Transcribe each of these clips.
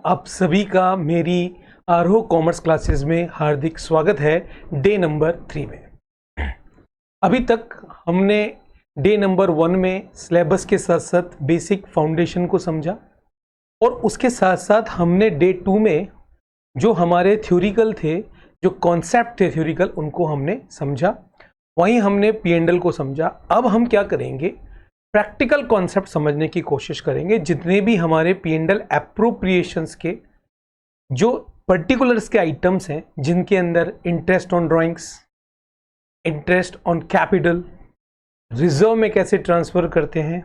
आप सभी का मेरी आरोह कॉमर्स क्लासेस में हार्दिक स्वागत है। डे नंबर 3 में अभी तक हमने डे नंबर 1 में सिलेबस के साथ साथ बेसिक फाउंडेशन को समझा और उसके साथ साथ हमने डे 2 में जो हमारे थ्योरिकल थे, जो कॉन्सेप्ट थे थ्योरिकल, उनको हमने समझा। वहीं हमने P&L को समझा। अब हम क्या करेंगे, प्रैक्टिकल कॉन्सेप्ट समझने की कोशिश करेंगे। जितने भी हमारे P&L एप्रोप्रिएशंस के जो पर्टिकुलर्स के आइटम्स हैं, जिनके अंदर interest on drawings, interest on capital, reserve में कैसे ट्रांसफर करते हैं,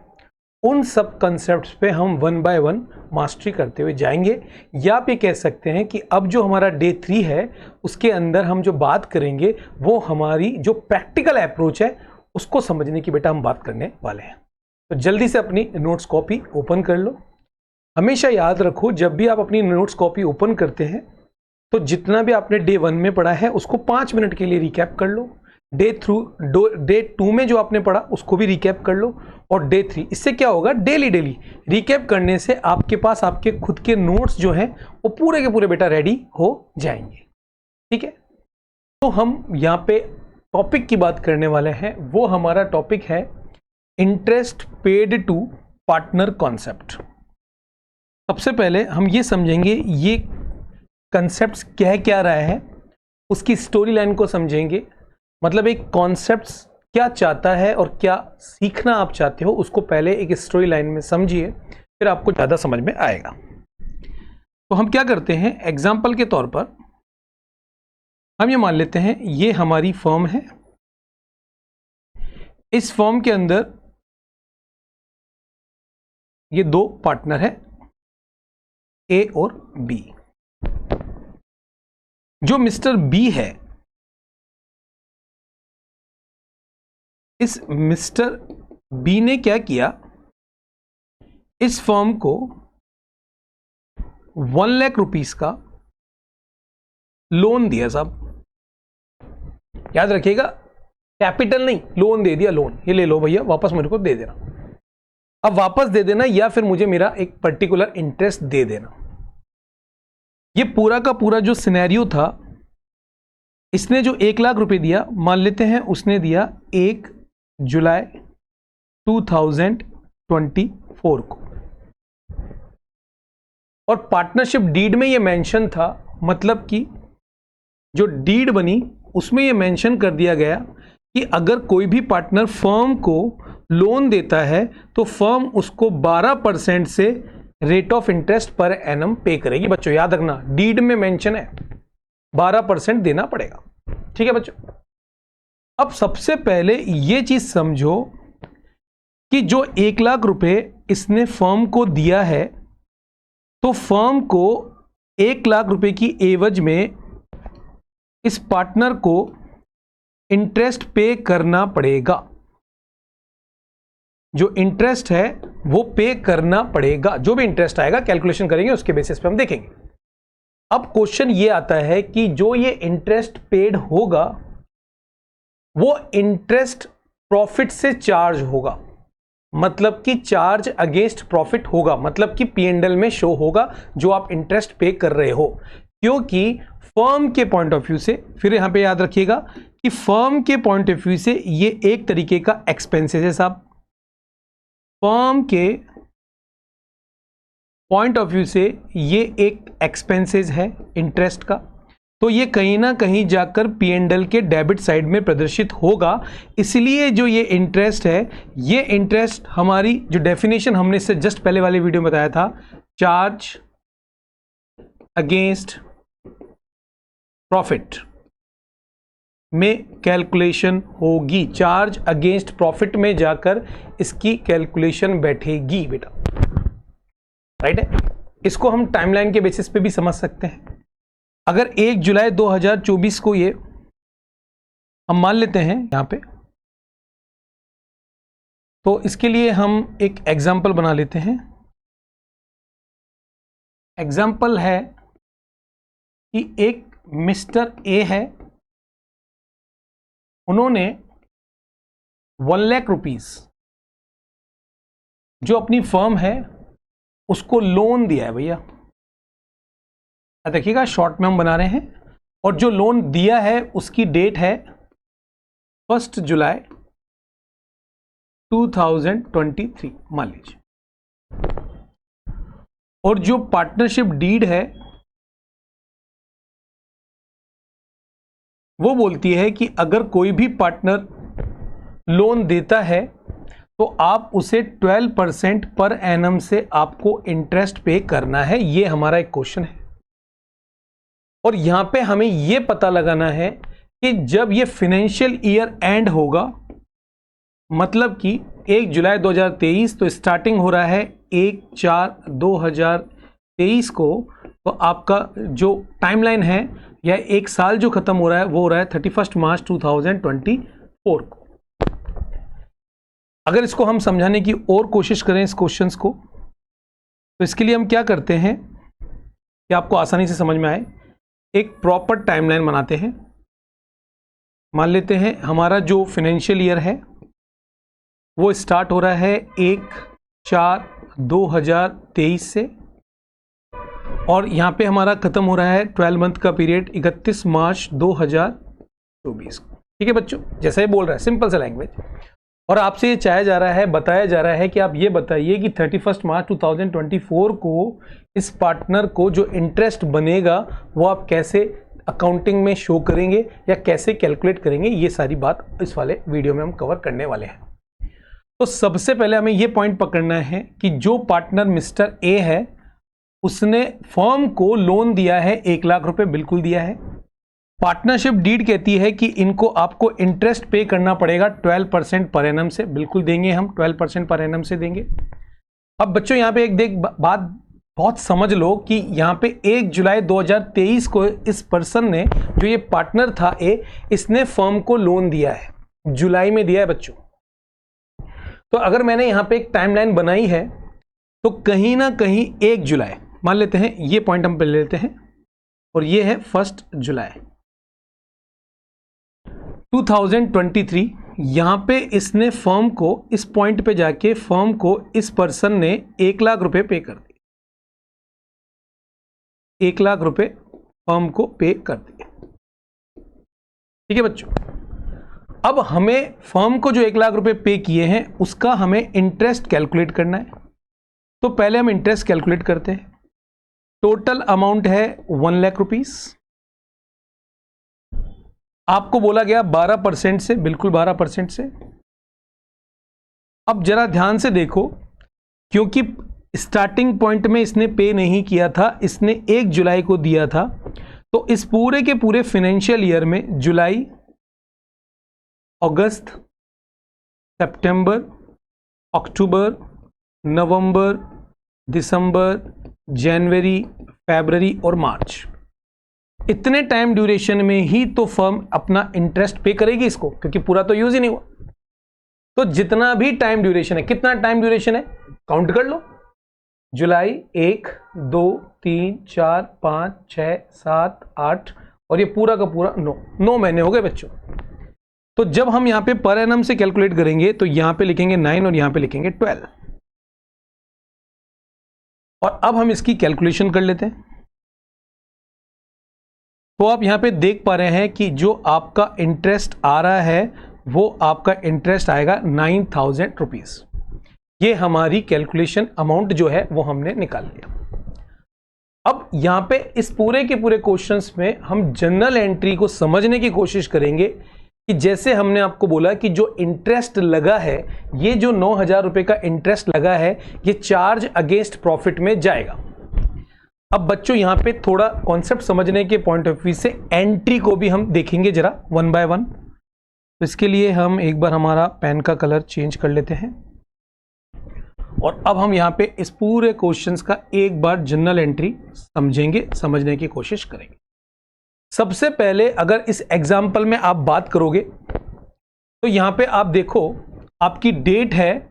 उन सब कंसेप्ट्स पे हम 1 बाय 1 मास्टरी करते हुए जाएंगे। या आप ये कह सकते हैं कि अब जो हमारा डे 3 है उसके अंदर हम जो बात करेंगे वो हमारी जो प्रैक्टिकल अप्रोच है उसको समझने की बेटा हम बात करने वाले हैं। तो जल्दी से अपनी नोट्स कॉपी ओपन कर लो। हमेशा याद रखो, जब भी आप अपनी नोट्स कॉपी ओपन करते हैं तो जितना भी आपने डे 1 में पढ़ा है उसको 5 मिनट के लिए रिकैप कर लो। डे 2 में जो आपने पढ़ा उसको भी रिकैप कर लो और डे 3। इससे क्या होगा, डेली रिकैप करने से आपके पास आपके खुद के नोट्स जो हैं वो पूरे के पूरे बेटा रेडी हो जाएंगे। ठीक है, तो हम यहाँ पे टॉपिक की बात करने वाले हैं। वो हमारा टॉपिक है interest paid to partner concept. सबसे पहले हम ये समझेंगे ये कंसेप्ट कह रहा है, उसकी स्टोरी लाइन को समझेंगे। मतलब एक कॉन्सेप्ट क्या चाहता है और क्या सीखना आप चाहते हो उसको पहले एक स्टोरी लाइन में समझिए, फिर आपको ज़्यादा समझ में आएगा। तो हम क्या करते हैं, एग्जाम्पल के तौर पर हम ये मान लेते हैं ये हमारी फर्म है। इस फर्म के अंदर ये 2 पार्टनर है, ए और बी। जो मिस्टर बी है, इस मिस्टर बी ने क्या किया, इस फर्म को 1 लाख रुपीस का लोन दिया। साहब याद रखिएगा, कैपिटल नहीं, लोन दे दिया। लोन ये ले लो भैया, वापस मेरे को दे देना। अब वापस दे देना या फिर मुझे मेरा एक पर्टिकुलर इंटरेस्ट दे देना। ये पूरा का पूरा जो सिनेरियो था, इसने जो 1 लाख रुपए दिया, मान लेते हैं उसने दिया 1 जुलाई 2024 को। और पार्टनरशिप डीड में ये मेंशन था, मतलब कि जो डीड बनी उसमें ये मेंशन कर दिया गया कि अगर कोई भी पार्टनर फर्म को लोन देता है तो फर्म उसको 12% से rate of interest per annum पे करेगी। बच्चों याद रखना, डीड में मेंशन है 12% देना पड़ेगा। ठीक है बच्चों, अब सबसे पहले ये चीज समझो कि जो 1 लाख रुपए इसने फर्म को दिया है, तो फर्म को 1 लाख रुपए की एवज में इस पार्टनर को इंटरेस्ट पे करना पड़ेगा। जो इंटरेस्ट है वो पे करना पड़ेगा। जो भी इंटरेस्ट आएगा कैलकुलेशन करेंगे, उसके बेसिस पे हम देखेंगे। अब क्वेश्चन ये आता है कि जो ये इंटरेस्ट पेड होगा वो इंटरेस्ट प्रॉफिट से चार्ज होगा, मतलब कि चार्ज अगेंस्ट प्रॉफिट होगा, मतलब कि P&L में शो होगा जो आप इंटरेस्ट पे कर रहे हो। क्योंकि फर्म के पॉइंट ऑफ व्यू से, फिर यहां पे याद रखिएगा कि फर्म के पॉइंट ऑफ व्यू से ये एक तरीके का एक्सपेंसेस है साहब। फर्म के पॉइंट ऑफ व्यू से ये एक एक्सपेंसेस है इंटरेस्ट का, तो ये कहीं ना कहीं जाकर P&L के डेबिट साइड में प्रदर्शित होगा। इसलिए जो ये इंटरेस्ट है, ये इंटरेस्ट हमारी जो डेफिनेशन हमने इससे जस्ट पहले वाले वीडियो में बताया था, चार्ज अगेंस्ट प्रॉफिट में कैलकुलेशन होगी। चार्ज अगेंस्ट प्रॉफिट में जाकर इसकी कैलकुलेशन बैठेगी बेटा, राइट है। इसको हम टाइमलाइन के बेसिस पे भी समझ सकते हैं। अगर 1 जुलाई 2024 को ये हम मान लेते हैं यहां पे, तो इसके लिए हम एक एग्जाम्पल बना लेते हैं। एग्जाम्पल है कि एक मिस्टर ए है, उन्होंने 1 लाख रुपीस जो अपनी फर्म है उसको लोन दिया है भैया। देखिएगा शॉर्ट में हम बना रहे हैं, और जो लोन दिया है उसकी डेट है 1 जुलाई 2023 मान लीजिए, और जो पार्टनरशिप डीड है वो बोलती है कि अगर कोई भी पार्टनर लोन देता है तो आप उसे 12% पर एनम से आपको इंटरेस्ट पे करना है। ये हमारा एक क्वेश्चन है, और यहां पे हमें यह पता लगाना है कि जब ये फाइनेंशियल ईयर एंड होगा, मतलब कि 1 जुलाई 2023, तो स्टार्टिंग हो रहा है 1/4/2023 को, तो आपका जो टाइमलाइन है या एक साल जो खत्म हो रहा है वो हो रहा है 31 मार्च 2024 को। अगर इसको हम समझाने की और कोशिश करें इस क्वेश्चंस को, तो इसके लिए हम क्या करते हैं कि आपको आसानी से समझ में आए, एक प्रॉपर टाइमलाइन बनाते हैं। मान लेते हैं हमारा जो फाइनेंशियल ईयर है वो स्टार्ट हो रहा है 1/4/2023 से, और यहाँ पे हमारा खत्म हो रहा है 12 मंथ का पीरियड 31 मार्च 2024 को। ठीक है बच्चों, जैसा ही बोल रहा है, सिंपल सा लैंग्वेज। और आपसे ये चाहा जा रहा है, बताया जा रहा है कि आप ये बताइए कि 31 मार्च 2024 को इस पार्टनर को जो इंटरेस्ट बनेगा वो आप कैसे अकाउंटिंग में शो करेंगे या कैसे कैलकुलेट करेंगे। ये सारी बात इस वाले वीडियो में हम कवर करने वाले हैं। तो सबसे पहले हमें ये पॉइंट पकड़ना है कि जो पार्टनर मिस्टर ए है उसने फर्म को लोन दिया है 1 लाख रुपए, बिल्कुल दिया है। पार्टनरशिप डीड कहती है कि इनको आपको इंटरेस्ट पे करना पड़ेगा 12% पर एनम से, बिल्कुल देंगे हम 12% पर एनम से देंगे। अब बच्चों यहाँ पे एक बात बहुत समझ लो कि यहाँ पे 1 जुलाई 2023 को इस पर्सन ने, जो ये पार्टनर था ए, इसने फर्म को लोन दिया है, जुलाई में दिया है बच्चों। तो अगर मैंने यहाँ पे एक टाइमलाइन बनाई है तो कहीं ना कहीं 1 जुलाई मान लेते हैं, ये पॉइंट हम पहले लेते हैं, और ये है 1 जुलाई 2023। यहां पे इसने फर्म को, इस पॉइंट पे जाके फर्म को इस पर्सन ने 1 लाख रुपए पे कर दिए, 1 लाख रुपए फर्म को पे कर दिए। ठीक है बच्चों, अब हमें फर्म को जो 1 लाख रुपए पे किए हैं उसका हमें इंटरेस्ट कैलकुलेट करना है। तो पहले हम इंटरेस्ट कैलकुलेट करते हैं। टोटल अमाउंट है 1 लाख रुपीस। आपको बोला गया 12% से, बिल्कुल 12% से। अब जरा ध्यान से देखो, क्योंकि स्टार्टिंग पॉइंट में इसने पे नहीं किया था, इसने 1 जुलाई को दिया था, तो इस पूरे के पूरे फाइनेंशियल ईयर में जुलाई, अगस्त, सितंबर, अक्टूबर, नवंबर, दिसंबर, जनवरी, फरवरी और मार्च, इतने टाइम ड्यूरेशन में ही तो फर्म अपना इंटरेस्ट पे करेगी इसको, क्योंकि पूरा तो यूज ही नहीं हुआ। तो जितना भी टाइम ड्यूरेशन है, कितना टाइम ड्यूरेशन है काउंट कर लो, जुलाई 1, 2, 3, 4, 5, 6, 7, 8 और ये पूरा का पूरा 9 महीने हो गए बच्चों। तो जब हम यहां पे पर एनम से कैलकुलेट करेंगे तो यहां पे लिखेंगे 9 और यहां पे लिखेंगे 12। और अब हम इसकी कैलकुलेशन कर लेते हैं। तो आप यहां पे देख पा रहे हैं कि जो आपका इंटरेस्ट आ रहा है वो आपका इंटरेस्ट आएगा 9,000 रुपीज। ये हमारी कैलकुलेशन अमाउंट जो है वो हमने निकाल लिया। अब यहां पे इस पूरे के पूरे क्वेश्चंस में हम जनरल एंट्री को समझने की कोशिश करेंगे कि जैसे हमने आपको बोला कि जो इंटरेस्ट लगा है, ये जो 9,000 रुपए का इंटरेस्ट लगा है, ये चार्ज अगेंस्ट प्रॉफिट में जाएगा। अब बच्चों यहां पे थोड़ा कॉन्सेप्ट समझने के पॉइंट ऑफ व्यू से एंट्री को भी हम देखेंगे जरा वन बाय वन। तो इसके लिए हम एक बार हमारा पेन का कलर चेंज कर लेते हैं, और अब हम यहां पे इस पूरे क्वेश्चंस का एक बार जनरल एंट्री समझेंगे, समझने की कोशिश करेंगे। सबसे पहले अगर इस एग्जाम्पल में आप बात करोगे तो यहां पे आप देखो, आपकी डेट है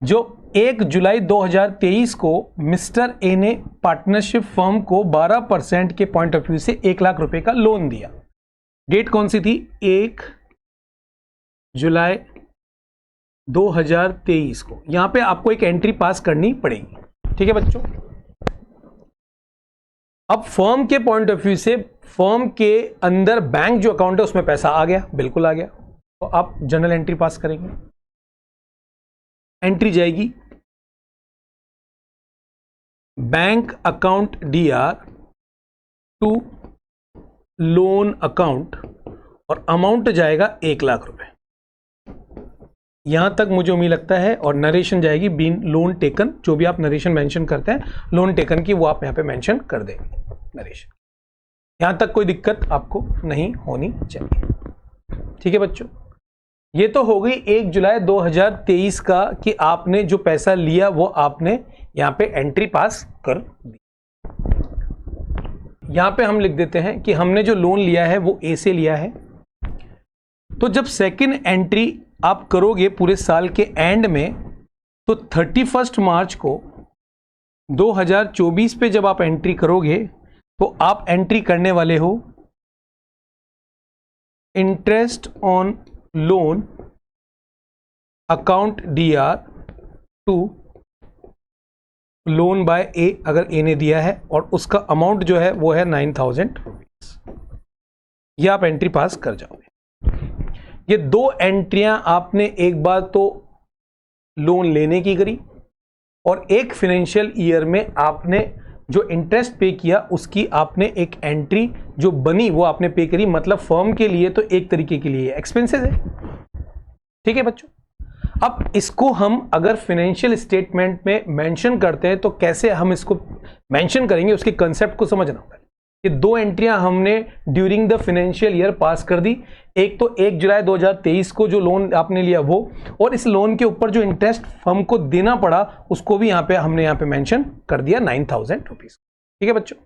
जो 1 जुलाई 2023 को मिस्टर ए ने पार्टनरशिप फर्म को 12% के पॉइंट ऑफ व्यू से 1 लाख रुपए का लोन दिया। डेट कौन सी थी? 1 जुलाई 2023 को। यहां पे आपको एक एंट्री पास करनी पड़ेगी। ठीक है बच्चों, अब फर्म के पॉइंट ऑफ व्यू से फर्म के अंदर बैंक जो अकाउंट है उसमें पैसा आ गया, बिल्कुल आ गया, तो आप जनरल एंट्री पास करेंगे। एंट्री जाएगी bank account DR to loan account और अमाउंट जाएगा 1 लाख रुपए। यहां तक मुझे उम्मीद लगता है, और नरेशन जाएगी बीन लोन टेकन, जो भी आप नरेशन मेंशन करते हैं लोन टेकन की वो आप यहां पे मेंशन कर देंगे नरेशन। यहां तक कोई दिक्कत आपको नहीं होनी चाहिए। ठीक है बच्चों, ये तो हो गई 1 जुलाई 2023 का कि आपने जो पैसा लिया वो आपने यहां पे एंट्री पास कर दी। यहां पे हम लिख देते हैं कि हमने जो लोन लिया है वो ए से लिया है। तो जब सेकंड एंट्री आप करोगे पूरे साल के एंड में, तो 31 मार्च को 2024 पे जब आप एंट्री करोगे तो आप एंट्री करने वाले हो interest on loan account DR to loan by A, अगर ए ने दिया है, और उसका अमाउंट जो है वो है 9,000 रुपीज। ये आप एंट्री पास कर जाओगे। ये 2 एंट्रियां आपने एक बार तो लोन लेने की करी और एक फाइनेंशियल ईयर में आपने जो इंटरेस्ट पे किया उसकी आपने एक एंट्री जो बनी वो आपने पे करी। मतलब फर्म के लिए तो एक तरीके के लिए एक्सपेंसेस है। ठीक है बच्चों, अब इसको हम अगर फाइनेंशियल स्टेटमेंट में मेंशन करते हैं तो कैसे हम इसको मेंशन करेंगे, उसके कंसेप्ट को समझना होगा। ये 2 एंट्रियां हमने ड्यूरिंग द फाइनेंशियल ईयर पास कर दी। एक तो 1 जुलाई 2023 को जो लोन आपने लिया वो, और इस लोन के ऊपर जो इंटरेस्ट फर्म को देना पड़ा उसको भी हमने यहाँ पे मेंशन कर दिया 9,000 रुपीज। ठीक है बच्चों,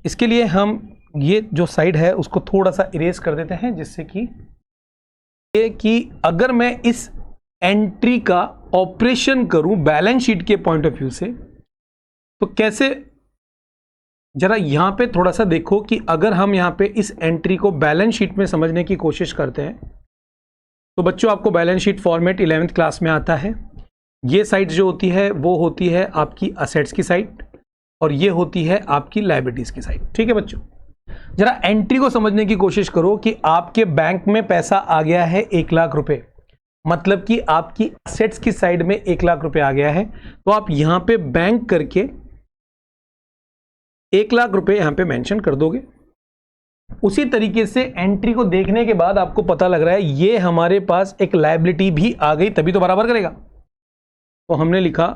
इसके लिए हम ये जो साइड है उसको थोड़ा सा इरेज कर देते हैं, जिससे कि अगर मैं इस एंट्री का ऑपरेशन करूं बैलेंस शीट के पॉइंट ऑफ व्यू से तो कैसे, जरा यहां पे थोड़ा सा देखो कि अगर हम यहां पे इस एंट्री को बैलेंस शीट में समझने की कोशिश करते हैं तो बच्चों आपको balance sheet format 11th class में आता है। ये साइड जो होती है वो होती है आपकी असेट्स की साइड और ये होती है आपकी लायबिलिटीज की साइड। ठीक है बच्चों, जरा एंट्री को समझने की कोशिश करो कि आपके बैंक में पैसा आ गया है 1 लाख रुपए, मतलब कि आपकी असेट्स की साइड में 1 लाख रुपए आ गया है, तो आप यहां पे बैंक करके 1 लाख रुपए यहां पे मेंशन कर दोगे। उसी तरीके से एंट्री को देखने के बाद आपको पता लग रहा है ये हमारे पास एक लायबिलिटी भी आ गई, तभी तो बराबर करेगा। तो हमने लिखा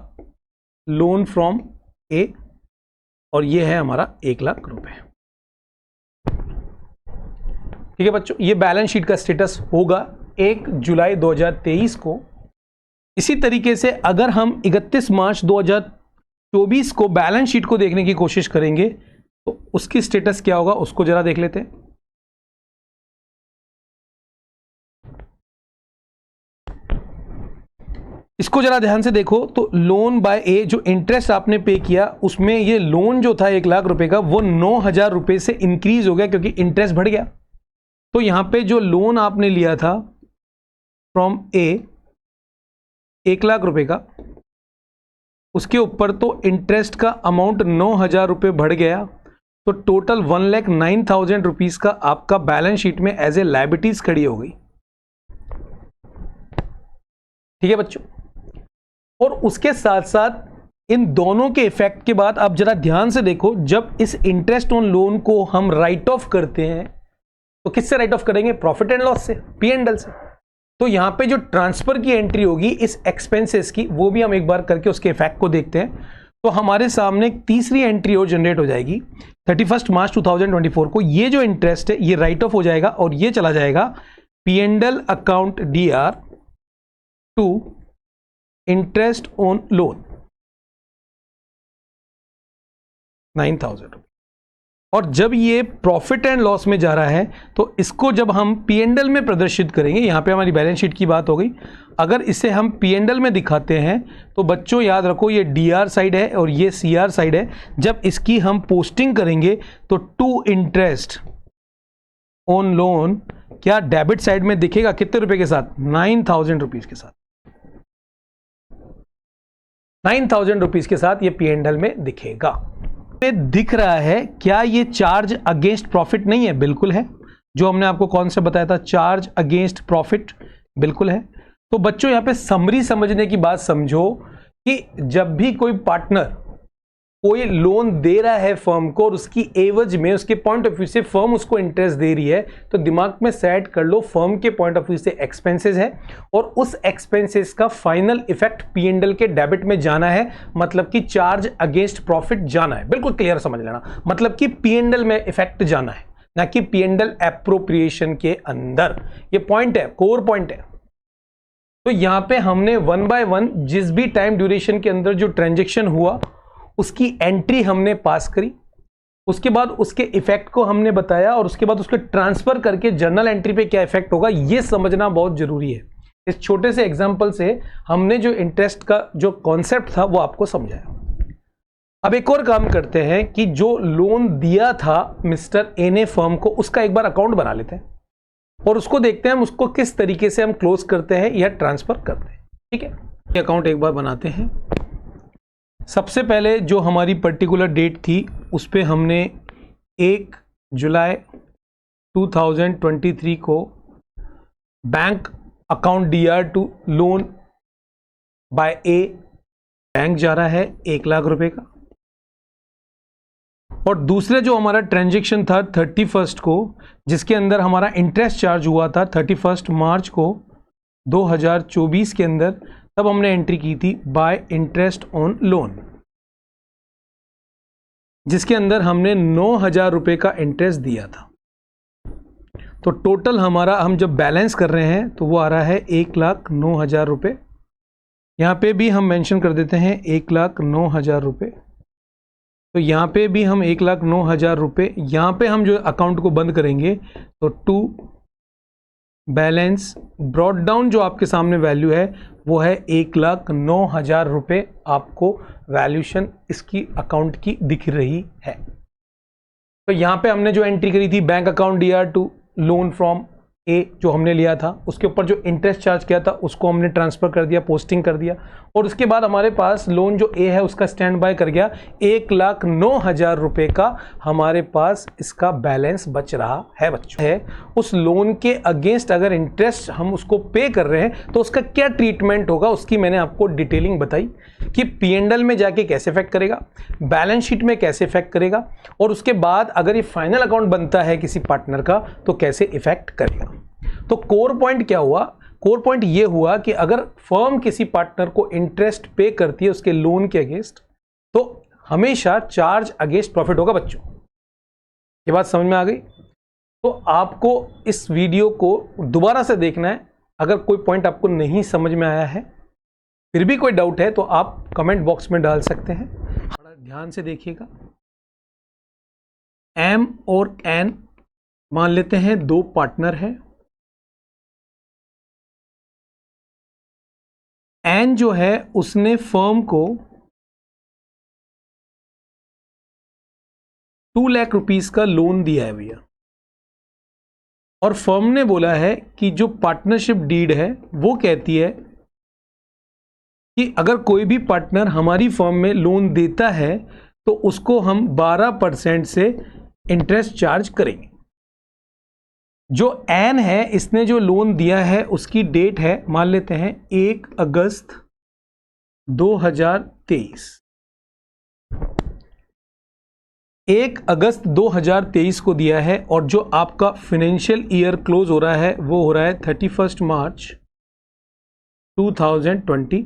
लोन फ्रॉम ए और ये है हमारा 1 लाख रुपए। ठीक है बच्चों, ये बैलेंस शीट का स्टेटस होगा 1 जुलाई 2023 को। इसी तरीके से अगर हम 31 मार्च 2024 को बैलेंस शीट को देखने की कोशिश करेंगे तो उसकी स्टेटस क्या होगा उसको जरा देख लेते हैं। इसको जरा ध्यान से देखो तो लोन बाय ए जो इंटरेस्ट आपने पे किया उसमें ये लोन जो था 1 लाख रुपए का वो 9,000 रुपए से इंक्रीज हो गया क्योंकि इंटरेस्ट बढ़ गया। तो यहां पे जो लोन आपने लिया था फ्रॉम ए 1 लाख रुपए का, उसके ऊपर तो इंटरेस्ट का अमाउंट 9,000 रुपए बढ़ गया, तो टोटल 1,09,000 रुपीज का आपका बैलेंस शीट में एज ए लायबिलिटीज खड़ी हो गई। ठीक है बच्चों, और उसके साथ साथ इन दोनों के इफेक्ट के बाद आप जरा ध्यान से देखो, जब इस इंटरेस्ट ऑन लोन को हम राइट ऑफ करते हैं तो किससे राइट ऑफ करेंगे? प्रॉफिट एंड लॉस से, पी एंड एल से। तो यहां पे जो ट्रांसफर की एंट्री होगी इस एक्सपेंसेस की, वो भी हम एक बार करके उसके इफेक्ट को देखते हैं। तो हमारे सामने एक तीसरी एंट्री और जनरेट हो जाएगी 31 मार्च 2024 को। ये जो इंटरेस्ट है ये राइट ऑफ हो जाएगा और ये चला जाएगा P and L account DR to interest on loan 9,000 रुपये। और जब ये प्रॉफिट एंड लॉस में जा रहा है तो इसको जब हम पी एंड एल में प्रदर्शित करेंगे, यहां पे हमारी बैलेंस शीट की बात हो गई, अगर इसे हम पी एंड एल में दिखाते हैं तो बच्चों याद रखो ये डी आर साइड है और ये सी आर साइड है। जब इसकी हम पोस्टिंग करेंगे तो टू इंटरेस्ट ऑन लोन क्या डेबिट साइड में दिखेगा? कितने रुपए के साथ? 9,000 रुपीज के साथ। 9,000 रुपीज के साथ ये पी एंड एल में दिखेगा। दिख रहा है क्या ये चार्ज अगेंस्ट प्रॉफिट नहीं है? बिल्कुल है। जो हमने आपको कौन सा बताया था, चार्ज अगेंस्ट प्रॉफिट, बिल्कुल है। तो बच्चों यहाँ पे समरी समझने की बात समझो कि जब भी कोई पार्टनर कोई लोन दे रहा है फर्म को और उसकी एवज में उसके पॉइंट ऑफ व्यू से फर्म उसको इंटरेस्ट दे रही है, तो दिमाग में सेट कर लो फर्म के पॉइंट ऑफ व्यू से एक्सपेंसेस है और उस एक्सपेंसेस का फाइनल इफेक्ट पी&एल के डेबिट में जाना है, मतलब कि चार्ज अगेंस्ट प्रॉफिट जाना है। बिल्कुल क्लियर समझ लेना, मतलब कि पी&एल में इफेक्ट जाना है, ना कि पी&एल एप्रोप्रिएशन के अंदर। ये पॉइंट है, कोर पॉइंट है। तो यहां पे हमने 1 बाय 1 जिस भी टाइम ड्यूरेशन के अंदर जो ट्रांजेक्शन हुआ उसकी एंट्री हमने पास करी, उसके बाद उसके इफेक्ट को हमने बताया और उसके बाद उसके ट्रांसफर करके जर्नल एंट्री पे क्या इफेक्ट होगा ये समझना बहुत जरूरी है। इस छोटे से एग्जांपल से हमने जो इंटरेस्ट का जो कॉन्सेप्ट था वो आपको समझाया। अब एक और काम करते हैं कि जो लोन दिया था मिस्टर ए ने फर्म को, उसका एक बार अकाउंट बना लेते हैं और उसको देखते हैं हम उसको किस तरीके से हम क्लोज करते हैं या ट्रांसफर करते हैं। ठीक है, ये अकाउंट एक बार बनाते हैं। सबसे पहले जो हमारी पर्टिकुलर डेट थी उस पे हमने 1 जुलाई 2023 को bank account DR2 loan by A, bank जा रहा है 1 लाख रुपए का। और दूसरे जो हमारा ट्रांजैक्शन था 31 को, जिसके अंदर हमारा इंटरेस्ट चार्ज हुआ था 31 मार्च को 2024 के अंदर, तब हमने एंट्री की थी बाय इंटरेस्ट ऑन लोन, जिसके अंदर हमने 9,000 रुपए का इंटरेस्ट दिया था। तो टोटल हमारा हम जब बैलेंस कर रहे हैं तो वो आ रहा है 1,09,000 रुपये। यहाँ पे भी हम मेंशन कर देते हैं 1,09,000 रुपये। तो यहाँ पे भी हम 1,09,000 रुपये, यहाँ पे हम जो अकाउंट को बंद करेंगे तो टू बैलेंस ब्रॉट डाउन जो आपके सामने वैल्यू है वो है 1,09,000 रुपये। आपको वैल्यूशन इसकी अकाउंट की दिख रही है। तो यहाँ पे हमने जो एंट्री करी थी bank account DR2 loan from A, जो हमने लिया था उसके ऊपर जो इंटरेस्ट चार्ज किया था उसको हमने ट्रांसफर कर दिया, पोस्टिंग कर दिया। और उसके बाद हमारे पास लोन जो ए है उसका स्टैंड बाय कर गया, 1,09,000 रुपये का हमारे पास इसका बैलेंस बच रहा है बच्चों। है उस लोन के अगेंस्ट अगर इंटरेस्ट हम उसको पे कर रहे हैं तो उसका क्या ट्रीटमेंट होगा, उसकी मैंने आपको डिटेलिंग बताई कि पी&एल में जाके कैसे इफेक्ट करेगा, बैलेंस शीट में कैसे इफेक्ट करेगा, और उसके बाद अगर ये फाइनल अकाउंट बनता है किसी पार्टनर का तो कैसे इफेक्ट करेगा। तो कोर पॉइंट क्या हुआ? कोर पॉइंट ये हुआ कि अगर फर्म किसी पार्टनर को इंटरेस्ट पे करती है उसके लोन के अगेंस्ट, तो हमेशा चार्ज अगेंस्ट प्रॉफिट होगा बच्चों। ये बात समझ में आ गई? तो आपको इस वीडियो को दोबारा से देखना है। अगर कोई पॉइंट आपको नहीं समझ में आया है, फिर भी कोई डाउट है, तो आप कमेंट बॉक्स में डाल सकते हैं। थोड़ा ध्यान से देखिएगा। एम और एन मान लेते हैं दो पार्टनर हैं। एन जो है उसने फर्म को 2 लाख रुपीस का लोन दिया है भैया, और फर्म ने बोला है कि जो पार्टनरशिप डीड है वो कहती है कि अगर कोई भी पार्टनर हमारी फर्म में लोन देता है तो उसको हम 12% से इंटरेस्ट चार्ज करेंगे। जो एन है इसने जो लोन दिया है उसकी डेट है, मान लेते हैं 1 अगस्त 2023। 1 अगस्त 2023 को दिया है, और जो आपका फाइनेंशियल ईयर क्लोज हो रहा है वो हो रहा है 31 मार्च 2024।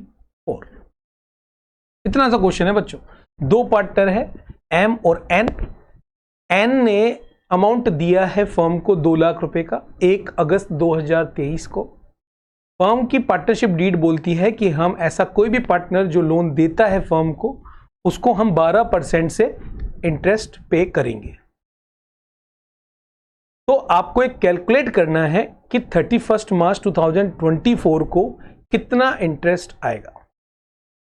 इतना सा क्वेश्चन है बच्चों। दो पार्टनर है एम और एन। एन ने अमाउंट दिया है फर्म को 2 लाख रुपए का 1 अगस्त 2023 को। फर्म की पार्टनरशिप डीड बोलती है कि हम ऐसा कोई भी पार्टनर जो लोन देता है फर्म को, उसको हम 12% से इंटरेस्ट पे करेंगे। तो आपको एक कैलकुलेट करना है कि 31 मार्च 2024 को कितना इंटरेस्ट आएगा।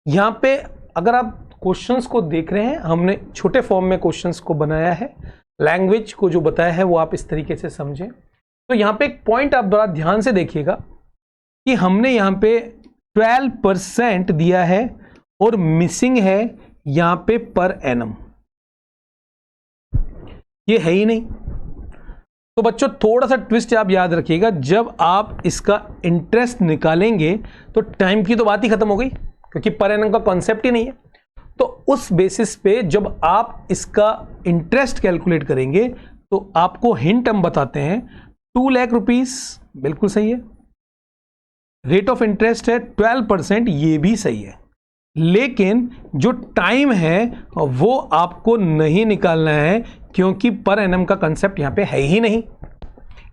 यहां पे अगर आप क्वेश्चंस को देख रहे हैं, हमने छोटे फॉर्म में क्वेश्चंस को बनाया है। लैंग्वेज को जो बताया है वो आप इस तरीके से समझें। तो यहाँ पे एक पॉइंट आप बड़ा ध्यान से देखिएगा कि हमने यहाँ पे 12% दिया है और मिसिंग है यहाँ पे पर एनम। ये है ही नहीं। तो बच्चों थोड़ा सा ट्विस्ट आप याद रखिएगा, जब आप इसका इंटरेस्ट निकालेंगे तो टाइम की तो बात ही खत्म हो गई, क्योंकि पर एनम का कॉन्सेप्ट ही नहीं है। तो उस बेसिस पे जब आप इसका इंटरेस्ट कैलकुलेट करेंगे तो आपको हिंट हम बताते हैं, 2 लाख रुपीस बिल्कुल सही है, रेट ऑफ इंटरेस्ट है 12%, ये भी सही है, लेकिन जो टाइम है वो आपको नहीं निकालना है, क्योंकि पर एनम का कंसेप्ट यहां पे है ही नहीं।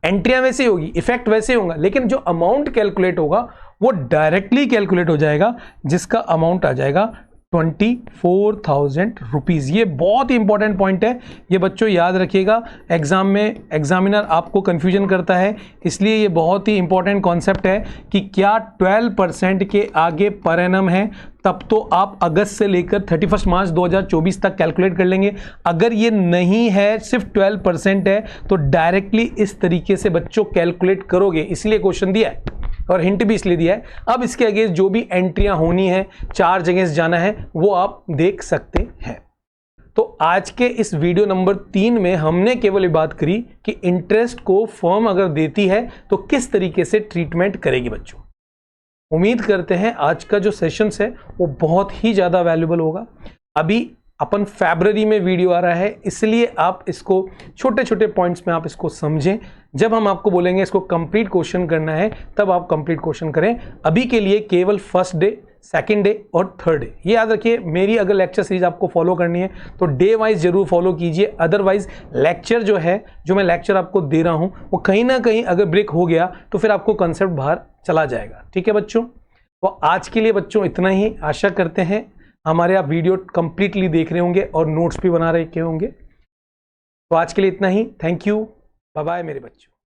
एंट्रियां वैसे ही होगी, इफेक्ट वैसे ही होगा, लेकिन जो अमाउंट कैलकुलेट होगा वो डायरेक्टली कैलकुलेट हो जाएगा, जिसका अमाउंट आ जाएगा 24,000 रुपीज। ये बहुत ही इंपॉर्टेंट पॉइंट है, ये बच्चों याद रखिएगा। एग्जाम में एग्जामिनर आपको कंफ्यूजन करता है, इसलिए ये बहुत ही इंपॉर्टेंट कॉन्सेप्ट है कि क्या 12% के आगे पर एनम है, तब तो आप अगस्त से लेकर 31 मार्च 2024 तक कैलकुलेट कर लेंगे। अगर ये नहीं है, सिर्फ 12% है, तो डायरेक्टली इस तरीके से बच्चों कैलकुलेट करोगे, इसलिए क्वेश्चन दिया है और हिंट भी इसलिए दिया है। अब इसके अगेंस्ट जो भी एंट्रियां होनी है, 4 जगह जाना है, वो आप देख सकते हैं। तो आज के इस वीडियो नंबर 3 में हमने केवल ये बात करी कि इंटरेस्ट को फर्म अगर देती है तो किस तरीके से ट्रीटमेंट करेगी बच्चों। उम्मीद करते हैं आज का जो सेशंस है वो बहुत ही ज़्यादा वैल्यूबल होगा। अभी अपन फरवरी में वीडियो आ रहा है, इसलिए आप इसको छोटे छोटे पॉइंट्स में आप इसको समझें। जब हम आपको बोलेंगे इसको कंप्लीट क्वेश्चन करना है, तब आप कंप्लीट क्वेश्चन करें। अभी के लिए केवल फर्स्ट डे, सेकंड डे और थर्ड डे, ये याद रखिए। मेरी अगर लेक्चर सीरीज आपको फॉलो करनी है तो डे वाइज जरूर फॉलो कीजिए, अदरवाइज लेक्चर जो है, जो मैं लेक्चर आपको दे रहा हूं, वो कहीं ना कहीं अगर ब्रेक हो गया तो फिर आपको कंसेप्ट बाहर चला जाएगा। ठीक है बच्चों, तो आज के लिए बच्चों इतना ही। आशा करते हैं हमारे आप वीडियो कंप्लीटली देख रहे होंगे और नोट्स भी बना रहे होंगे। तो आज के लिए इतना ही। थैंक यू, बाय बाय मेरे बच्चों।